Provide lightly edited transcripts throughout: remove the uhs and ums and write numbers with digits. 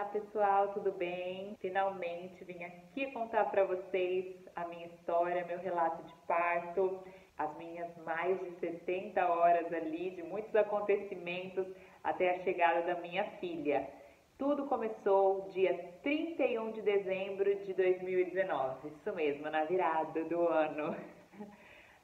Olá pessoal, tudo bem? Finalmente vim aqui contar para vocês a minha história, meu relato de parto, as minhas mais de 70 horas ali, de muitos acontecimentos até a chegada da minha filha. Tudo começou dia 31 de dezembro de 2019, isso mesmo, na virada do ano,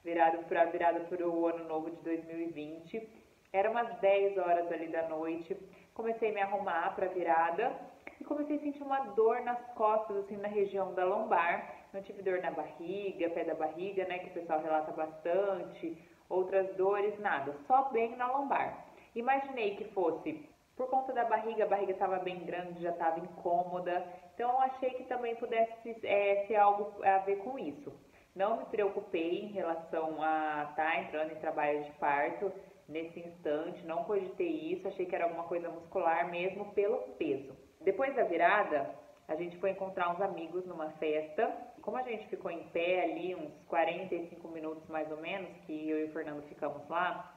virada para o ano novo de 2020. Era umas 10 horas ali da noite, comecei a me arrumar para a virada e comecei a sentir uma dor nas costas, assim, na região da lombar. Não tive dor na barriga, pé da barriga, né, que o pessoal relata bastante, outras dores, nada, só bem na lombar. Imaginei que fosse por conta da barriga, a barriga estava bem grande, já estava incômoda, então achei que também pudesse ser algo a ver com isso. Não me preocupei em relação a estar entrando em trabalho de parto nesse instante, não cogitei isso, achei que era alguma coisa muscular mesmo pelo peso. Depois da virada, a gente foi encontrar uns amigos numa festa. Como a gente ficou em pé ali uns 45 minutos mais ou menos, que eu e o Fernando ficamos lá,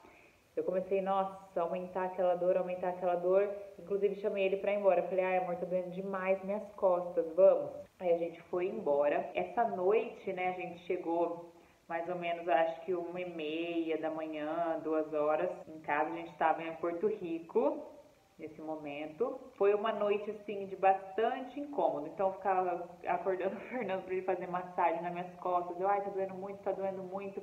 eu comecei, nossa, aumentar aquela dor. Inclusive chamei ele pra ir embora. Falei, ai amor, tá doendo demais minhas costas, vamos. Aí a gente foi embora. Essa noite, né, a gente chegou mais ou menos, acho que 1h30 da manhã, 2 horas. Em casa, a gente estava em Porto Rico nesse momento. Foi uma noite, assim, de bastante incômodo. Então, eu ficava acordando o Fernando para ele fazer massagem nas minhas costas. Eu, ai, tá doendo muito, tá doendo muito.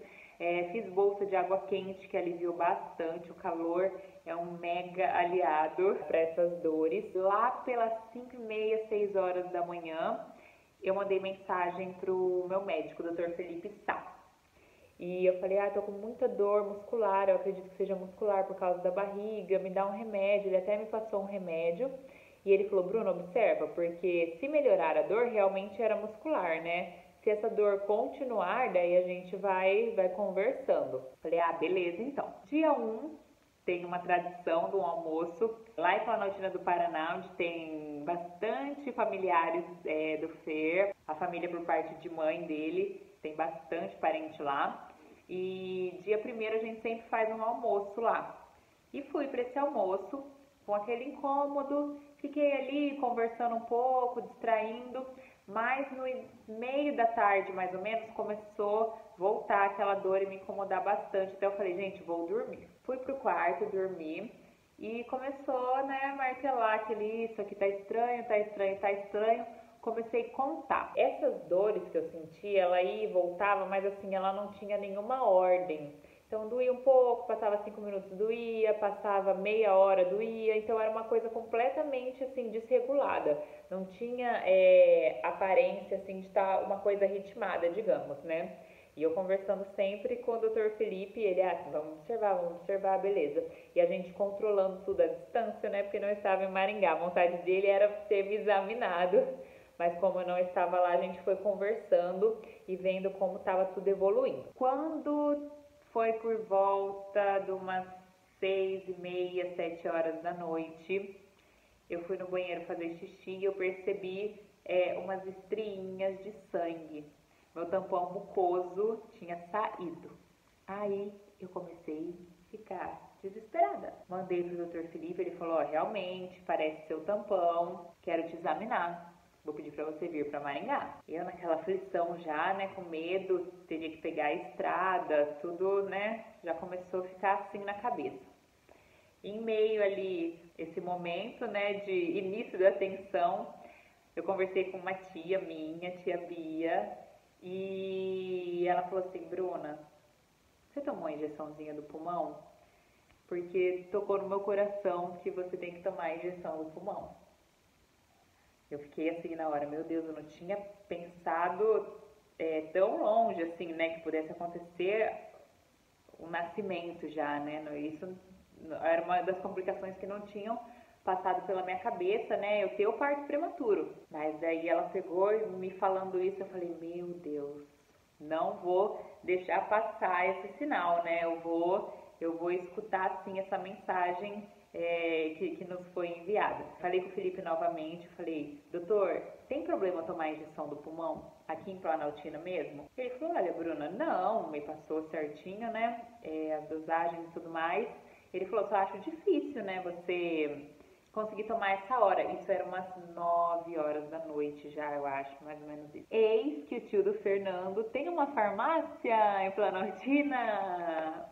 Fiz bolsa de água quente, que aliviou bastante. O calor é um mega aliado para essas dores. Lá pelas 5h30, 6 horas da manhã, eu mandei mensagem pro meu médico, o Dr. Felipe Sá. E eu falei, tô com muita dor muscular, eu acredito que seja muscular por causa da barriga, me dá um remédio. Ele até me passou um remédio e ele falou, Bruno, observa, porque se melhorar a dor, realmente era muscular, né? Se essa dor continuar, daí a gente vai conversando. Falei, beleza então. Dia 1, tem uma tradição do almoço lá em Planaltina do Paraná, onde tem bastante familiares do Fer, a família por parte de mãe dele, tem bastante parente lá. E dia 1º a gente sempre faz um almoço lá. E fui para esse almoço com aquele incômodo, fiquei ali conversando um pouco, distraindo, mas no meio da tarde, mais ou menos, começou a voltar aquela dor e me incomodar bastante. Então eu falei, gente, vou dormir. Fui pro quarto, dormi e começou, né, a martelar aquele, isso aqui tá estranho, tá estranho, tá estranho. Comecei a contar. Essas dores que eu sentia, ela ia e voltava, mas assim, ela não tinha nenhuma ordem. Então doía um pouco, passava 5 minutos, doía, passava meia hora, doía. Então era uma coisa completamente assim, desregulada. Não tinha aparência assim, de estar uma coisa ritmada, digamos, né? E eu conversando sempre com o Dr. Felipe, ele, vamos observar, beleza. E a gente controlando tudo à distância, né? Porque não estava em Maringá. A vontade dele era ter me examinado. Mas como eu não estava lá, a gente foi conversando e vendo como estava tudo evoluindo. Quando foi por volta de umas 6h30, 7 horas da noite, eu fui no banheiro fazer xixi e eu percebi umas estriinhas de sangue. Meu tampão mucoso tinha saído. Aí eu comecei a ficar desesperada. Mandei pro Dr. Felipe, ele falou, realmente, parece seu tampão, quero te examinar. Vou pedir pra você vir pra Maringá. Eu naquela aflição já, né, com medo, teria que pegar a estrada, tudo, né, já começou a ficar assim na cabeça. Em meio ali, esse momento, né, de início da tensão, eu conversei com uma tia minha, tia Bia, e ela falou assim, Bruna, você tomou a injeçãozinha do pulmão? Porque tocou no meu coração que você tem que tomar a injeção do pulmão. Eu fiquei assim na hora, meu Deus, eu não tinha pensado tão longe assim, né, que pudesse acontecer o nascimento já, né, isso era uma das complicações que não tinham passado pela minha cabeça, né, eu ter o parto prematuro. Mas daí ela pegou e me falando isso, eu falei, meu Deus, não vou deixar passar esse sinal, né, eu vou escutar sim essa mensagem que nos foi enviada. Falei com o Felipe novamente, falei, doutor, tem problema tomar a injeção do pulmão aqui em Planaltina mesmo? Ele falou, olha Bruna, não, me passou certinho, né, as dosagens e tudo mais. Ele falou, só acho difícil, né, você consegui tomar essa hora. Isso era umas 9 horas da noite já, eu acho, mais ou menos isso. Eis que o tio do Fernando tem uma farmácia em Planaltina.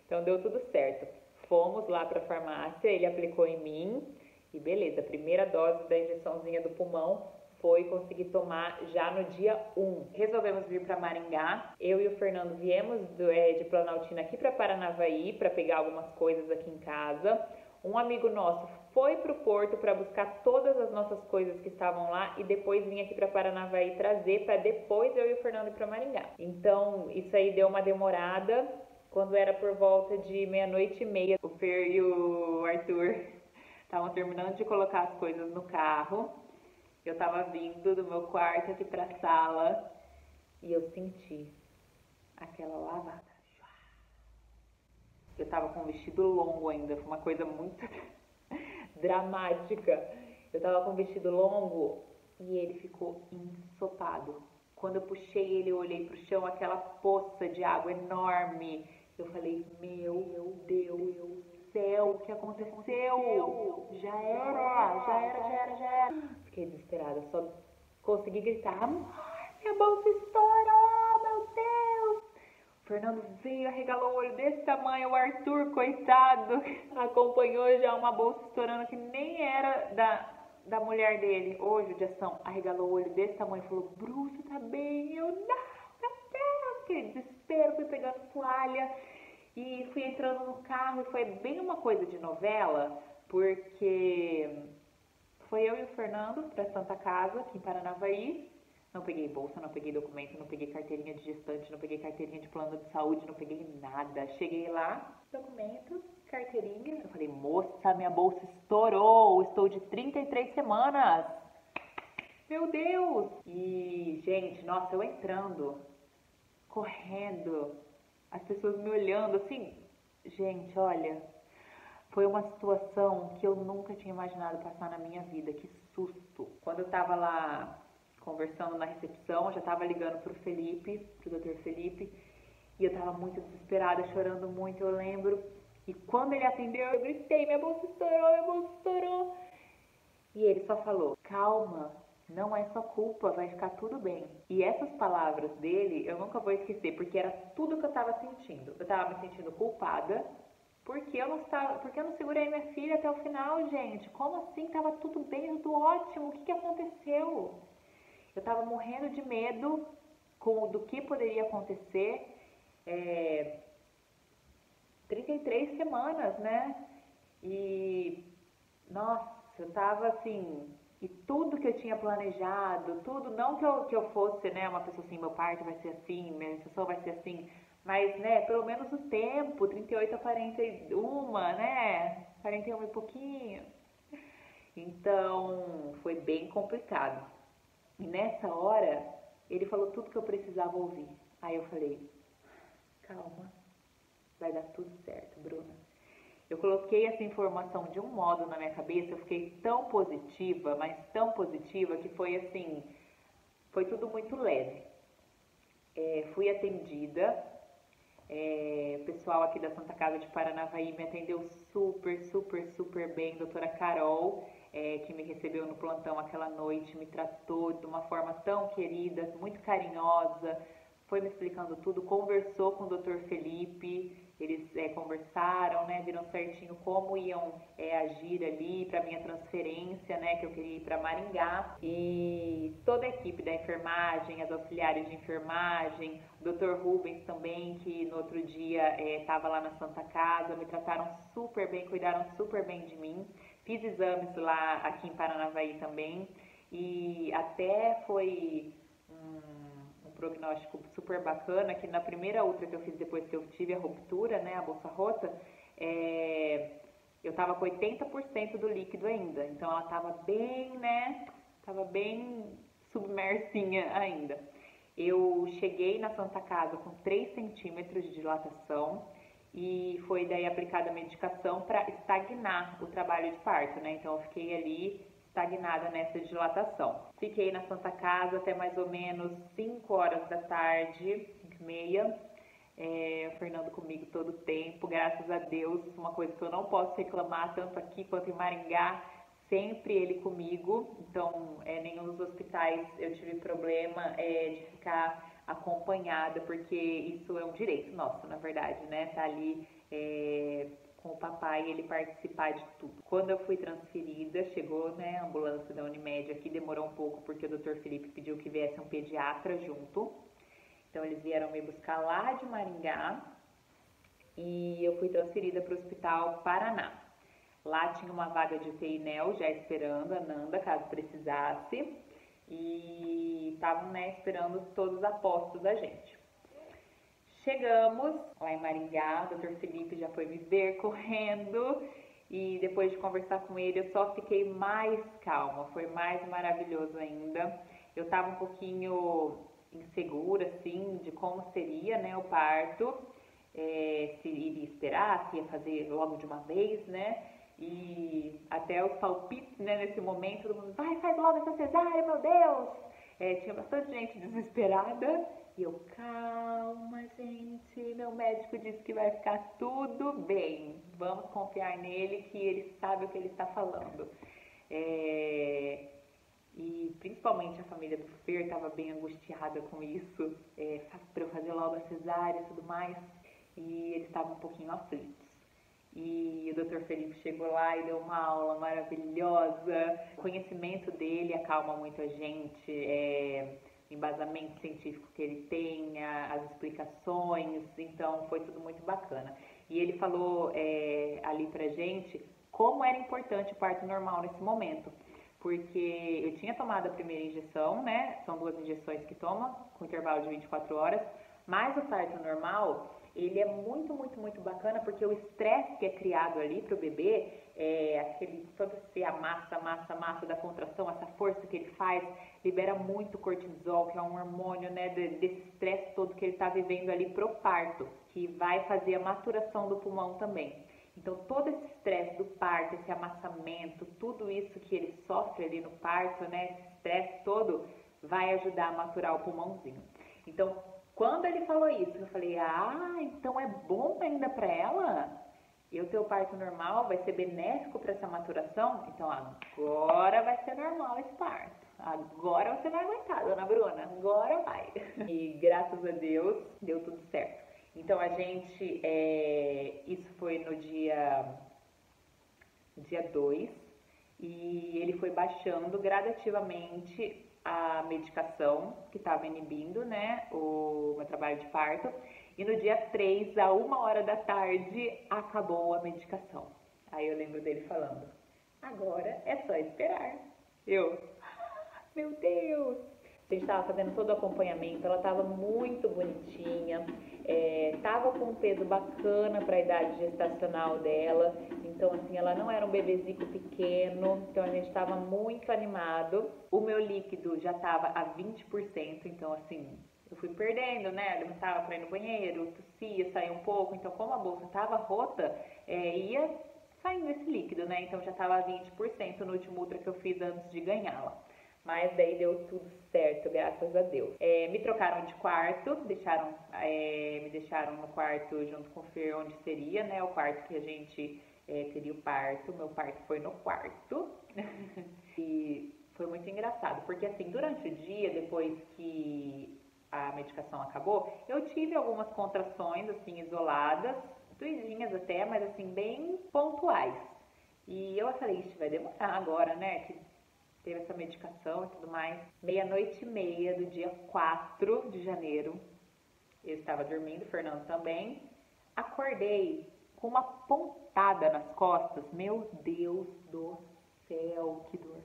Então deu tudo certo. Fomos lá para a farmácia, ele aplicou em mim e beleza, a primeira dose da injeçãozinha do pulmão foi conseguir tomar já no dia 1. Resolvemos vir para Maringá. Eu e o Fernando viemos de Planaltina aqui para Paranavaí para pegar algumas coisas aqui em casa. Um amigo nosso foi para o Porto para buscar todas as nossas coisas que estavam lá e depois vinha aqui para Paranavaí trazer para depois eu e o Fernando ir para Maringá. Então isso aí deu uma demorada. Quando era por volta de 00:30, o Fer e o Arthur estavam terminando de colocar as coisas no carro. Eu tava vindo do meu quarto aqui pra sala e eu senti aquela lavada. Eu tava com um vestido longo ainda, foi uma coisa muito dramática. Eu tava com um vestido longo e ele ficou ensopado. Quando eu puxei ele, eu olhei pro chão, aquela poça de água enorme. Eu falei, meu Deus do céu, o que aconteceu? Já era. Fiquei desesperada, só consegui gritar, amor, minha bolsa estourou, meu Deus. O Fernando veio, arregalou o olho desse tamanho, o Arthur, coitado, acompanhou já uma bolsa estourando que nem era da mulher dele. Ô, judiação, arregalou o olho desse tamanho e falou, Bruce, tá bem? Eu, não, meu Deus, que desespero, fui pegando toalha e fui entrando no carro e foi bem uma coisa de novela, porque foi eu e o Fernando para Santa Casa, aqui em Paranavaí. Não peguei bolsa, não peguei documento, não peguei carteirinha de gestante, não peguei carteirinha de plano de saúde, não peguei nada. Cheguei lá, documento, carteirinha. Eu falei, moça, minha bolsa estourou, estou de 33 semanas. Meu Deus! E, gente, nossa, eu entrando, correndo, as pessoas me olhando, assim, gente, olha, foi uma situação que eu nunca tinha imaginado passar na minha vida, que susto. Quando eu tava lá conversando na recepção, já tava ligando pro Dr. Felipe, e eu tava muito desesperada, chorando muito, eu lembro. E quando ele atendeu, eu gritei, minha bolsa estourou. E ele só falou, calma, não é sua culpa, vai ficar tudo bem. E essas palavras dele, eu nunca vou esquecer, porque era tudo que eu tava sentindo. Eu tava me sentindo culpada, porque eu não segurei minha filha até o final, gente. Como assim? Tava tudo bem, tudo ótimo. O que aconteceu? Eu tava morrendo de medo do que poderia acontecer. 33 semanas, né? E, nossa, eu tava assim, e tudo que eu tinha planejado, tudo, não que eu fosse, né, uma pessoa assim, meu parto vai ser assim, minha gestação vai ser assim, mas, né, pelo menos o tempo, 38 a 41, né, 41 e pouquinho. Então, foi bem complicado. E nessa hora, ele falou tudo que eu precisava ouvir. Aí eu falei, calma, vai dar tudo certo, Bruna. Eu coloquei essa informação de um modo na minha cabeça, eu fiquei tão positiva, mas tão positiva, que foi assim, foi tudo muito leve. Fui atendida, o pessoal aqui da Santa Casa de Paranavaí me atendeu super bem. Doutora Carol, que me recebeu no plantão aquela noite, me tratou de uma forma tão querida, muito carinhosa, foi me explicando tudo, conversou com o Dr. Felipe, eles conversaram, né, viram certinho como iam agir ali para minha transferência, né, que eu queria ir para Maringá. E toda a equipe da enfermagem, as auxiliares de enfermagem, o Dr. Rubens também, que no outro dia estava lá na Santa Casa, me trataram super bem, cuidaram super bem de mim. Fiz exames lá aqui em Paranavaí também e até foi um prognóstico super bacana, que na primeira ultra que eu fiz depois que eu tive a ruptura, né, a bolsa rota, eu tava com 80% do líquido ainda, então ela tava bem, né, tava bem submersinha ainda. Eu cheguei na Santa Casa com 3 centímetros de dilatação e foi daí aplicada a medicação para estagnar o trabalho de parto, né, então eu fiquei ali estagnada nessa dilatação. Fiquei na Santa Casa até mais ou menos 5 horas da tarde, 5h30. O Fernando comigo todo o tempo, graças a Deus, uma coisa que eu não posso reclamar, tanto aqui quanto em Maringá, sempre ele comigo. Então, nenhum dos hospitais eu tive problema de ficar acompanhada, porque isso é um direito nosso, na verdade, né? Tá ali com o papai, ele participar de tudo. Quando eu fui transferida, chegou, né, a ambulância da Unimed aqui, demorou um pouco porque o Dr. Felipe pediu que viesse um pediatra junto. Então eles vieram me buscar lá de Maringá e eu fui transferida para o Hospital Paraná. Lá tinha uma vaga de UTI NEL já esperando a Nanda, caso precisasse, e estavam, né, esperando todos os apostos da gente. Chegamos lá em Maringá, o Dr. Felipe já foi me ver correndo e depois de conversar com ele eu só fiquei mais calma, foi mais maravilhoso ainda. Eu estava um pouquinho insegura, assim, de como seria, né, o parto, se iria esperar, se ia fazer logo de uma vez, né, e até os palpites, né, nesse momento, todo mundo, vai, faz logo essa cesárea, meu Deus! Tinha bastante gente desesperada, e eu, calma, gente, meu médico disse que vai ficar tudo bem, vamos confiar nele, que ele sabe o que ele está falando. E principalmente a família do Fer estava bem angustiada com isso, para eu fazer logo a cesárea e tudo mais, e eles estavam um pouquinho aflitos. E o Dr. Felipe chegou lá e deu uma aula maravilhosa, o conhecimento dele acalma muito a gente, o embasamento científico que ele tem, as explicações, então foi tudo muito bacana. E ele falou ali pra gente como era importante o parto normal nesse momento. Porque eu tinha tomado a primeira injeção, né? São 2 injeções que toma, com intervalo de 24 horas. Mas o parto normal, ele é muito, muito, muito bacana, porque o estresse que é criado ali para o bebê, toda essa massa da contração, essa força que ele faz, libera muito cortisol, que é um hormônio, né, desse estresse todo que ele está vivendo ali pro parto, que vai fazer a maturação do pulmão também. Então, todo esse estresse do parto, esse amassamento, tudo isso que ele sofre ali no parto, né, esse estresse todo, vai ajudar a maturar o pulmãozinho. Então, quando ele falou isso, eu falei, então é bom ainda para ela? Eu ter o parto normal vai ser benéfico para essa maturação? Então, agora vai ser normal esse parto. Agora você vai aguentar, dona Bruna, agora vai. E graças a Deus, deu tudo certo. Então, a gente, isso foi no dia 2, e ele foi baixando gradativamente a medicação que estava inibindo, né, o meu trabalho de parto. E no dia 3, a 1h da tarde, acabou a medicação. Aí eu lembro dele falando, agora é só esperar. Meu Deus! A gente estava fazendo todo o acompanhamento, ela estava muito bonitinha, estava com um peso bacana para a idade gestacional dela, então assim, ela não era um bebezico pequeno, então a gente estava muito animado. O meu líquido já estava a 20%, então assim, eu fui perdendo, né, eu levantava para ir no banheiro, tossia, saía um pouco, então como a bolsa estava rota, ia saindo esse líquido, né, então já estava a 20% no último ultra que eu fiz antes de ganhá-la. Mas daí deu tudo certo, graças a Deus. Me trocaram de quarto, me deixaram no quarto junto com o Fer, onde seria, né, o quarto que a gente teria o parto. Meu parto foi no quarto. E foi muito engraçado, porque assim, durante o dia, depois que a medicação acabou, eu tive algumas contrações, assim, isoladas, doidinhas até, mas assim, bem pontuais. E eu falei, ixi, vai demorar agora, né, que teve essa medicação e tudo mais. 00:30 do dia 4 de janeiro, eu estava dormindo, o Fernando também. Acordei com uma pontada nas costas. Meu Deus do céu, que dor.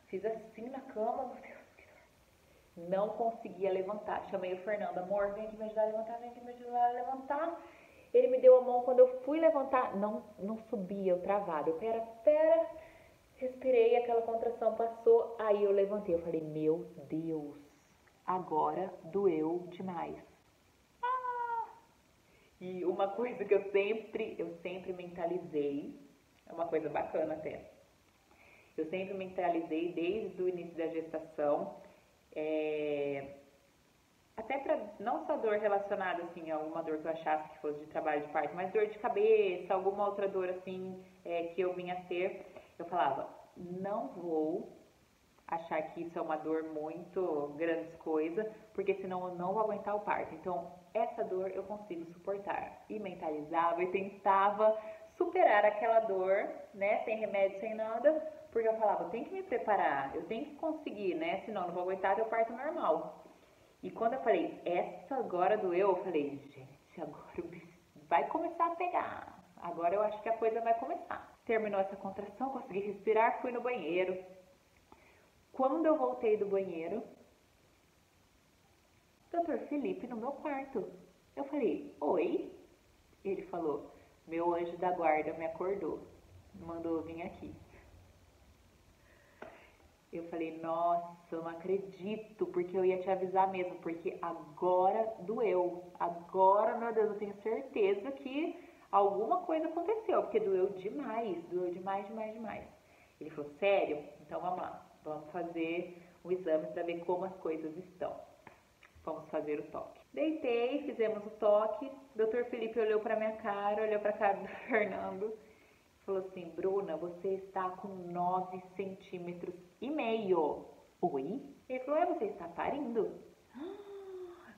Fiz assim na cama, meu Deus, que dor. Não conseguia levantar. Chamei o Fernando, amor, vem aqui me ajudar a levantar, vem aqui me ajudar a levantar. Ele me deu a mão, quando eu fui levantar, não subia, eu travado. Eu, pera. Respirei, aquela contração passou, aí eu levantei, eu falei, meu Deus, agora doeu demais. E uma coisa que eu sempre mentalizei, é uma coisa bacana até, eu sempre mentalizei desde o início da gestação, até para não só dor relacionada assim a alguma dor que eu achasse que fosse de trabalho de parto, mas dor de cabeça, alguma outra dor assim que eu vinha a ter, eu falava, não vou achar que isso é uma dor muito grandes coisa, porque senão eu não vou aguentar o parto. Então, essa dor eu consigo suportar. E mentalizava e tentava superar aquela dor, né, sem remédio, sem nada, porque eu falava, eu tenho que me preparar, eu tenho que conseguir, né, senão eu não vou aguentar ter o parto normal. E quando eu falei, essa agora doeu, eu falei, gente, agora o bicho vai começar a pegar. Agora eu acho que a coisa vai começar. Terminou essa contração, consegui respirar, fui no banheiro. Quando eu voltei do banheiro, Dr. Felipe no meu quarto. Eu falei, oi? Ele falou, meu anjo da guarda me acordou, mandou eu vir aqui. Eu falei, nossa, eu não acredito, porque eu ia te avisar mesmo, porque agora doeu. Agora, meu Deus, eu tenho certeza que alguma coisa aconteceu, porque doeu demais, demais, demais. Ele falou, sério? Então vamos lá, vamos fazer o exame para ver como as coisas estão. Vamos fazer o toque. Deitei, fizemos o toque, o Dr. Felipe olhou para minha cara, olhou para a cara do Fernando, falou assim, Bruna, você está com 9,5 centímetros. Oi? Ele falou, você está parindo?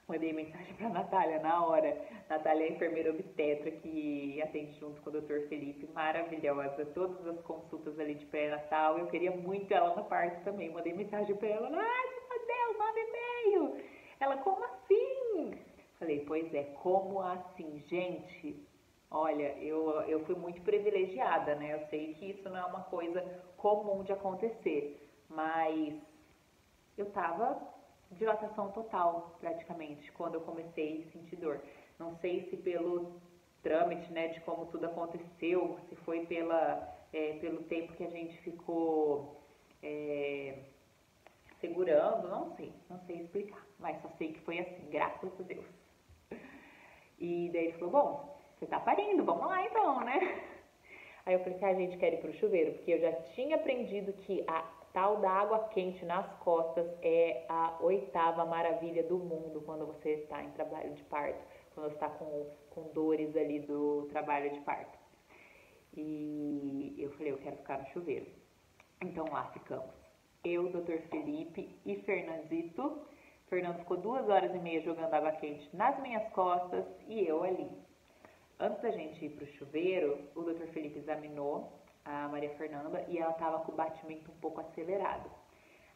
Mandei mensagem pra Natália na hora. Natália é a enfermeira obstetra que atende junto com o Dr. Felipe, maravilhosa. Todas as consultas ali de pré-natal, eu queria muito ela no parto também. Mandei mensagem pra ela, ai meu Deus, 9,5. Ela, como assim? Falei, pois é, como assim, gente? Olha, eu fui muito privilegiada, né? Eu sei que isso não é uma coisa comum de acontecer, mas eu tava dilatação total, praticamente, quando eu comecei a sentir dor. Não sei se pelo trâmite, né, de como tudo aconteceu, se foi pelo tempo que a gente ficou segurando, não sei explicar, mas só sei que foi assim, graças a Deus. E daí ele falou, bom, você tá parindo, vamos lá então, né? Aí eu falei assim, a gente quer ir pro chuveiro, porque eu já tinha aprendido que a tal da água quente nas costas é a 8ª maravilha do mundo quando você está em trabalho de parto, quando você está com dores ali do trabalho de parto. E eu falei, eu quero ficar no chuveiro. Então lá ficamos. Eu, Dr. Felipe e Fernandito. Fernando ficou 2h30 jogando água quente nas minhas costas e eu ali. Antes da gente ir pro chuveiro, o Dr. Felipe examinou a Maria Fernanda e ela estava com o batimento um pouco acelerado.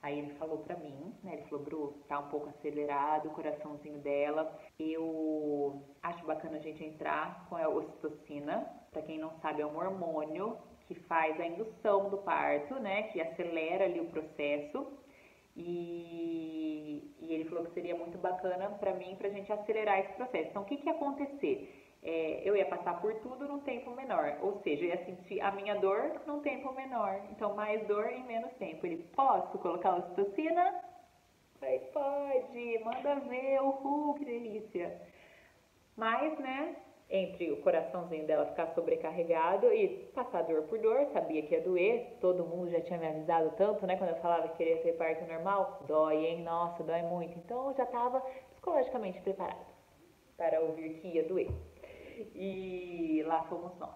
Aí ele falou pra mim, né, ele falou, Bru, tá um pouco acelerado o coraçãozinho dela. Eu acho bacana a gente entrar com a ocitocina, pra quem não sabe é um hormônio que faz a indução do parto, né, que acelera ali o processo. E ele falou que seria muito bacana pra mim, pra gente acelerar esse processo. Então o que ia acontecer? Eu ia passar por tudo num tempo menor, ou seja, eu ia sentir a minha dor num tempo menor, então mais dor em menos tempo. Ele, posso colocar ocitocina? Falei, pode, manda ver, uhul, que delícia. Mas, né, entre o coraçãozinho dela ficar sobrecarregado e passar dor por dor, sabia que ia doer, todo mundo já tinha me avisado tanto, né, quando eu falava que queria ter parto normal, dói, hein, nossa, dói muito, então eu já estava psicologicamente preparada para ouvir que ia doer. E lá fomos nós.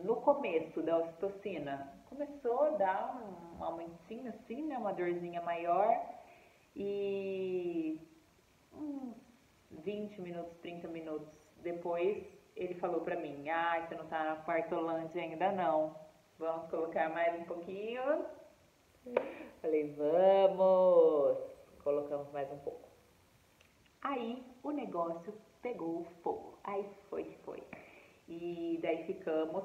No começo da ocitocina, começou a dar um aumentinho assim, né, uma dorzinha maior, e uns 20 minutos, 30 minutos depois, ele falou pra mim, você não tá na partolândia ainda não, vamos colocar mais um pouquinho? Falei, vamos! Colocamos mais um pouco. Aí o negócio pegou fogo, aí foi que foi. E daí ficamos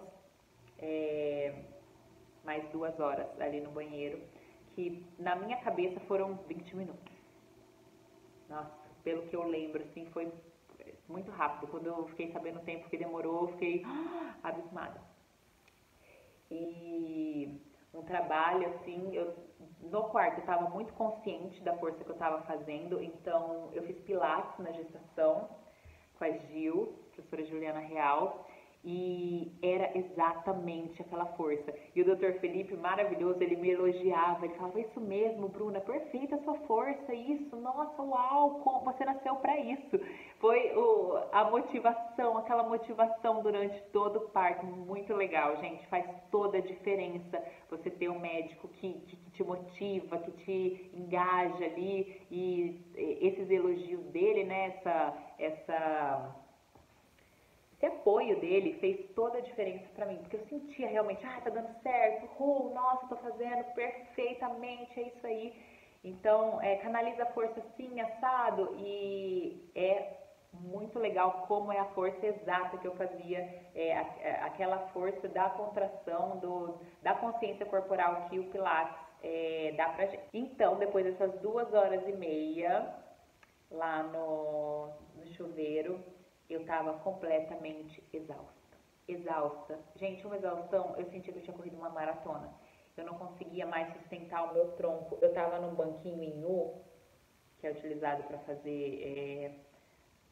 mais 2 horas ali no banheiro, que na minha cabeça foram 20 minutos. Nossa, pelo que eu lembro, assim, foi muito rápido. Quando eu fiquei sabendo o tempo que demorou, eu fiquei abismada. E um trabalho, assim, no quarto eu estava muito consciente da força que eu estava fazendo, então eu fiz pilates na gestação com a Gil, professora Juliana Real, E era exatamente aquela força. E o Dr. Felipe, maravilhoso, ele me elogiava, ele falava, isso mesmo, Bruna, perfeita a sua força, isso, nossa, uau, você nasceu para isso. Foi a motivação, aquela motivação durante todo o parto, muito legal, gente, faz toda a diferença você ter um médico que te motiva, que te engaja ali, e esses elogios dele, né, esse apoio dele fez toda a diferença para mim, porque eu sentia realmente, tá dando certo, nossa, tô fazendo perfeitamente, é isso aí. Então, canaliza a força assim, assado, e é muito legal como é a força exata que eu fazia, aquela força da contração, da consciência corporal que o Pilates dá pra gente. Então, depois dessas 2 horas e meia lá no chuveiro, eu estava completamente exausta. Exausta. Gente, uma exaustão, eu senti que eu tinha corrido uma maratona. Eu não conseguia mais sustentar o meu tronco. Eu estava num banquinho em U, que é utilizado para fazer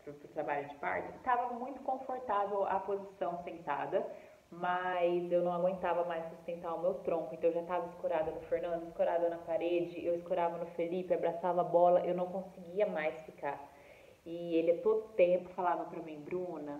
para o trabalho de parto. Estava muito confortável a posição sentada, mas eu não aguentava mais sustentar o meu tronco. Então eu já estava escorada no Fernando, escorada na parede, eu escorava no Felipe, abraçava a bola, eu não conseguia mais ficar. E ele a todo tempo falava para mim, Bruna,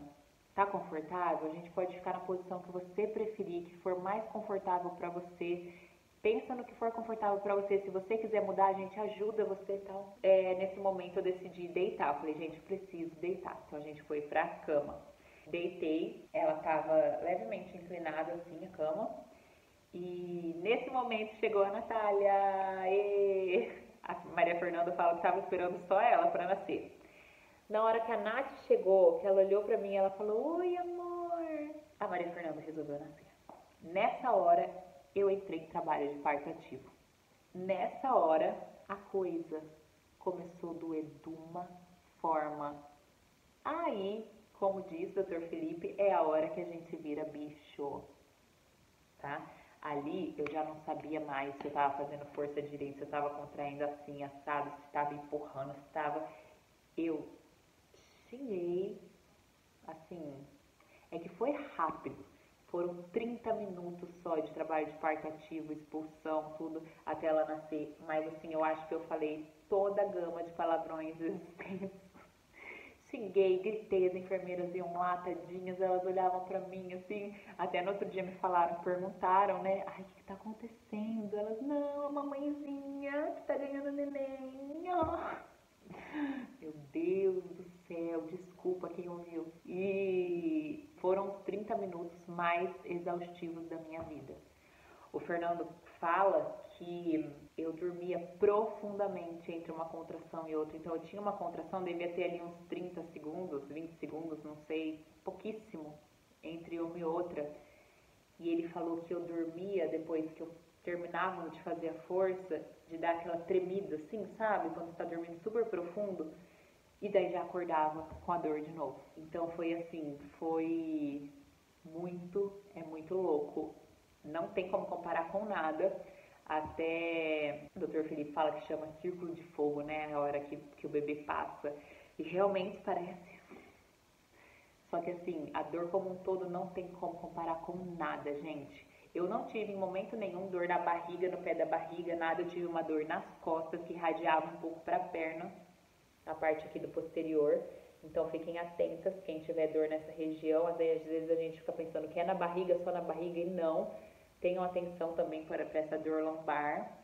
tá confortável? A gente pode ficar na posição que você preferir, que for mais confortável para você. Pensa no que for confortável para você. Se você quiser mudar, a gente ajuda você e tal. Nesse momento eu decidi deitar. Eu falei, gente, eu preciso deitar. Então a gente foi pra cama. Deitei, ela estava levemente inclinada assim, a cama. E nesse momento chegou a Natália. E a Maria Fernanda fala que estava esperando só ela para nascer. Na hora que a Nath chegou, que ela olhou pra mim, ela falou, oi amor. A Maria Fernanda resolveu nascer. Nessa hora, eu entrei em trabalho de parto ativo. Nessa hora, a coisa começou a doer de uma forma. Aí, como diz o Dr. Felipe, é a hora que a gente vira bicho, tá? Ali eu já não sabia mais se eu estava fazendo força direita, se eu estava contraindo assim, assado, se estava empurrando, se estava... Eu xinguei, assim, é que foi rápido. Foram 30 minutos só de trabalho de parto ativo, expulsão, tudo, até ela nascer. Mas, assim, eu acho que eu falei toda a gama de palavrões existentes. Xinguei, gritei, as enfermeiras iam lá, tadinhas, elas olhavam pra mim, assim, até no outro dia me falaram, perguntaram, né, ai, o que tá acontecendo? Elas, não, a mamãezinha que tá ganhando neném, ó. Meu Deus do céu, desculpa quem ouviu. E foram os 30 minutos mais exaustivos da minha vida. O Fernando fala que eu dormia profundamente entre uma contração e outra. Então eu tinha uma contração, devia ter ali uns 30 segundos, 20 segundos, não sei, pouquíssimo, entre uma e outra. E ele falou que eu dormia depois que eu terminava de fazer a força, de dar aquela tremida assim, sabe? Quando você tá dormindo super profundo, e daí já acordava com a dor de novo. Então foi assim, foi muito louco. Não tem como comparar com nada. Até o Dr. Felipe fala que chama círculo de fogo, né? A hora que o bebê passa. E realmente parece. Só que assim, a dor como um todo não tem como comparar com nada, gente. Eu não tive em momento nenhum dor na barriga, no pé da barriga, nada. Eu tive uma dor nas costas que irradiava um pouco para a perna, a parte aqui do posterior. Então fiquem atentas, quem tiver dor nessa região, às vezes a gente fica pensando que é na barriga, só na barriga, e não. Tenham atenção também para essa dor lombar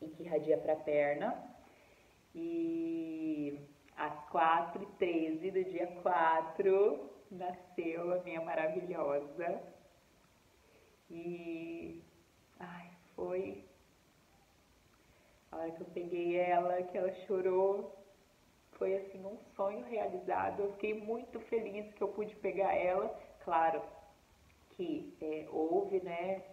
e que irradia para a perna. E às 4h13 do dia 4 nasceu a minha maravilhosa. E foi a hora que eu peguei ela, que ela chorou. Foi assim um sonho realizado. Eu fiquei muito feliz que eu pude pegar ela. Claro que houve, né,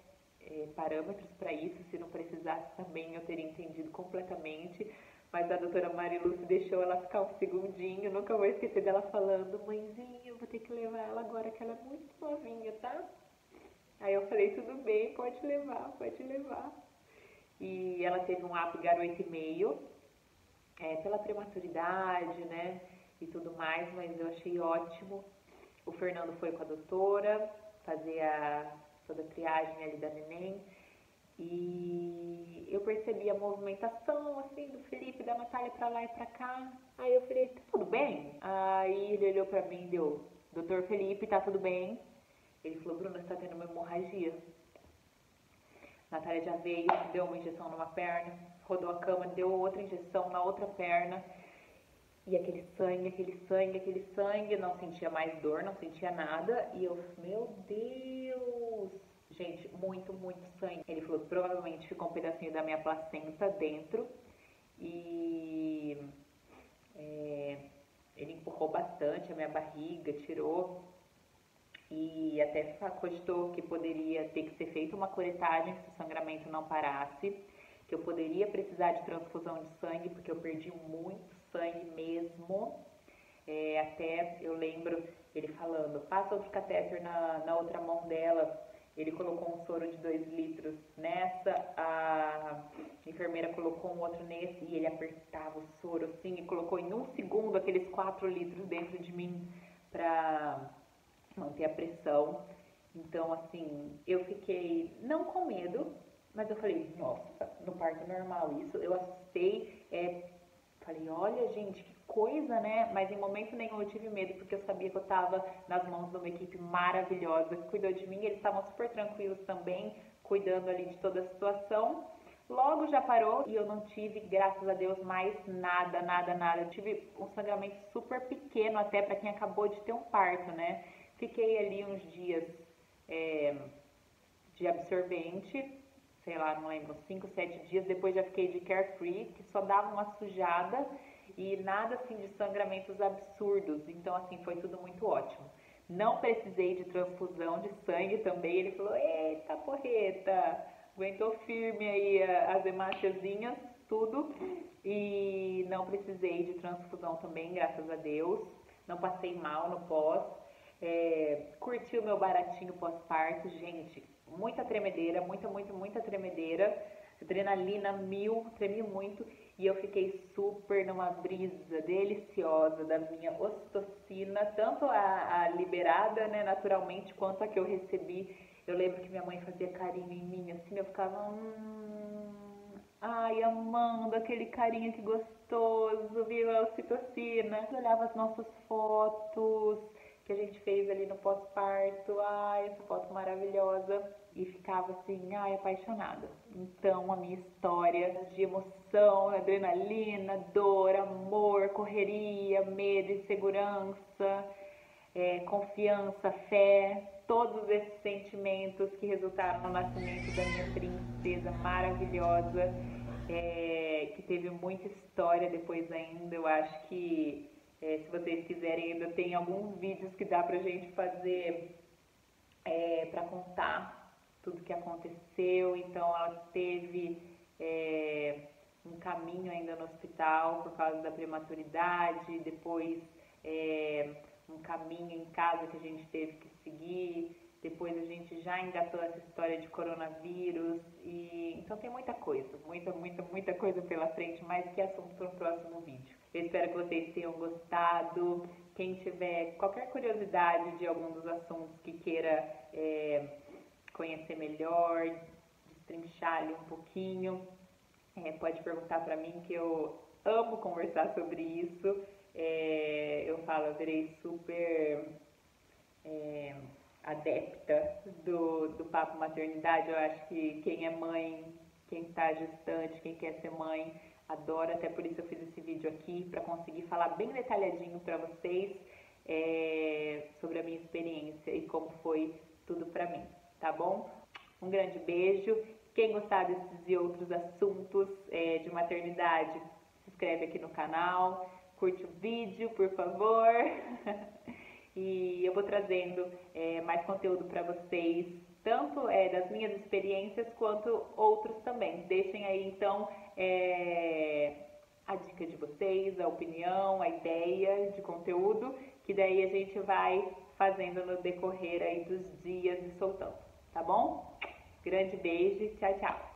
parâmetros para isso. Se não precisasse também eu teria entendido completamente. Mas a doutora Marilúcia deixou ela ficar um segundinho. Nunca vou esquecer dela falando, mãezinha, eu vou ter que levar ela agora que ela é muito novinha, tá? Aí eu falei, tudo bem, pode levar, pode levar. E ela teve um Apgar 8,5, pela prematuridade, né, e tudo mais, mas eu achei ótimo. O Fernando foi com a doutora fazer toda a triagem ali da neném. E eu percebi a movimentação, assim, do Felipe e da Natália pra lá e pra cá. Aí eu falei, tá tudo bem? Aí ele olhou pra mim e deu, doutor Felipe, tá tudo bem? Ele falou, Bruna, você tá tendo uma hemorragia. Natália já veio, deu uma injeção numa perna, rodou a cama, deu outra injeção na outra perna. E aquele sangue, aquele sangue, aquele sangue, não sentia mais dor, não sentia nada. E eu, meu Deus! Gente, muito, muito sangue. Ele falou que provavelmente ficou um pedacinho da minha placenta dentro. E ele empurrou bastante a minha barriga, tirou. E até cogitou que poderia ter que ser feita uma curetagem se o sangramento não parasse. Que eu poderia precisar de transfusão de sangue, porque eu perdi muito sangue mesmo. Até eu lembro ele falando, passa outro catéter na outra mão dela. Ele colocou um soro de 2 litros nessa, a enfermeira colocou um outro nesse e ele apertava o soro assim e colocou em 1 segundo aqueles 4 litros dentro de mim para manter a pressão. Então, assim, eu fiquei não com medo, mas eu falei, nossa, no parto normal isso. Eu assustei, falei, olha, gente, que coisa, né? Mas em momento nenhum eu tive medo, porque eu sabia que eu estava nas mãos de uma equipe maravilhosa que cuidou de mim. Eles estavam super tranquilos também, cuidando ali de toda a situação. Logo já parou e eu não tive, graças a Deus, mais nada, nada, nada. Eu tive um sangramento super pequeno até para quem acabou de ter um parto, né? Fiquei ali uns dias de absorvente, sei lá, não lembro, 5, 7 dias, depois já fiquei de carefree, que só dava uma sujada e nada assim de sangramentos absurdos, então assim, foi tudo muito ótimo. Não precisei de transfusão de sangue também, ele falou, eita porreta, aguentou firme aí as hemáciazinhas, tudo, e não precisei de transfusão também, graças a Deus, não passei mal no pós, curti o meu baratinho pós-parto, gente, muita tremedeira, muita tremedeira, adrenalina 1000, tremi muito e eu fiquei super numa brisa deliciosa da minha ocitocina, tanto a liberada, né, naturalmente, quanto a que eu recebi. Eu lembro que minha mãe fazia carinho em mim, assim, eu ficava, ai, amando aquele carinho, que gostoso, viu, a ocitocina. Eu olhava as nossas fotos que a gente fez ali no pós-parto, ai, essa foto maravilhosa, e ficava assim, ai, apaixonada. Então, a minha história de emoção, adrenalina, dor, amor, correria, medo, insegurança, confiança, fé, todos esses sentimentos que resultaram no nascimento da minha princesa maravilhosa, que teve muita história depois ainda. Eu acho que se vocês quiserem, ainda tem alguns vídeos que dá pra gente fazer pra contar tudo que aconteceu. Então ela teve um caminho ainda no hospital por causa da prematuridade, depois um caminho em casa que a gente teve que seguir, depois a gente já engatou essa história de coronavírus, e então tem muita coisa, muita coisa pela frente, mas que assunto para o próximo vídeo. Eu espero que vocês tenham gostado. Quem tiver qualquer curiosidade de algum dos assuntos que queira conhecer melhor, destrinchar ali um pouquinho, pode perguntar para mim, que eu amo conversar sobre isso. Eu falo, eu virei super adepta do papo maternidade. Eu acho que quem é mãe, quem está gestante, quem quer ser mãe, adora. Até por isso eu fiz esse vídeo aqui, para conseguir falar bem detalhadinho para vocês sobre a minha experiência e como foi tudo para mim, tá bom? Um grande beijo. Quem gostar desses e outros assuntos de maternidade, se inscreve aqui no canal, curte o vídeo, por favor. E eu vou trazendo mais conteúdo para vocês, tanto das minhas experiências quanto outros também. Deixem aí então a dica de vocês, a opinião, a ideia de conteúdo, que daí a gente vai fazendo no decorrer aí dos dias e soltando, tá bom? Grande beijo e tchau, tchau!